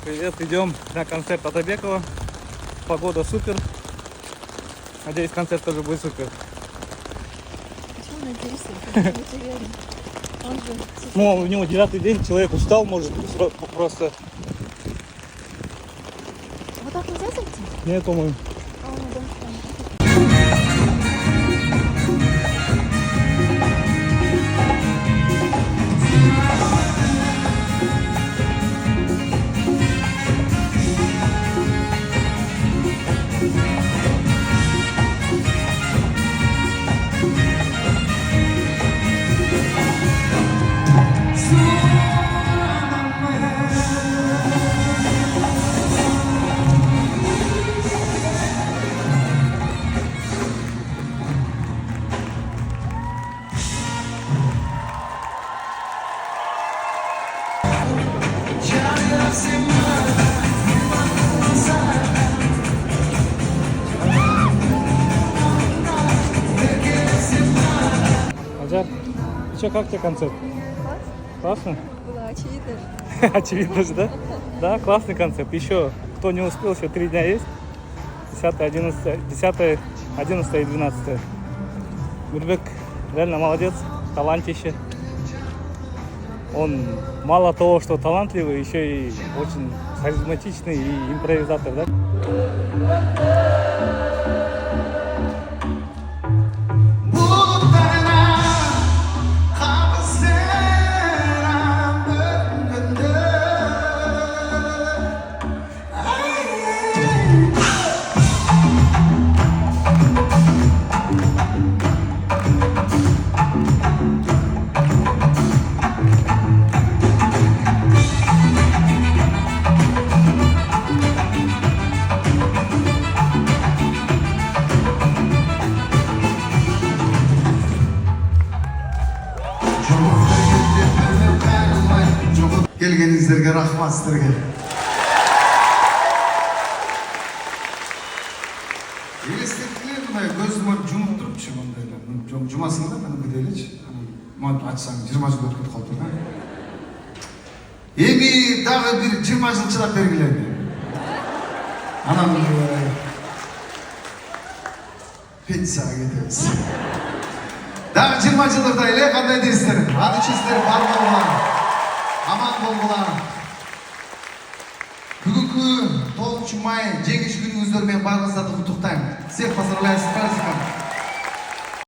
Привет, идем на концерт Атабекова. Погода супер. Надеюсь, концерт тоже будет супер. Почему надеешься? Это нереально. Он же... Ну, у него 9-й день, человек устал, может, просто... Вот так нельзя зайти? Нет, по-моему. А, ну да. Аджар, что, как тебе концерт? Классно? Было очевидно. Очевидно же, да? Да, классный концерт. Еще, кто не успел, еще 3 дня есть. 10, 11 и 12. Гурбек реально молодец, талантище. Он мало того, что талантливый, еще и очень харизматичный и импровизатор, да? Kelgenizlerge rahmat sizlerge. Елестетілер мына көзімді жұмып тұрыпшы мындайлар. Жұмасың да мені бүделечі. Мынаны açsаң 20 жыл өтіп қалды да. Эми дағы бір 20 жыл чыдап бергиле. Анан пенсияға кетеміз. Дағы 20 жылдырда эле кандай дейсиздер? Аны сиздер бар болгула. Аман болғылар. Бүгінгі 9 май жеңіс күніңіздермен барлығыңыздарды құттықтаймын. Всех поздравляю с праздником.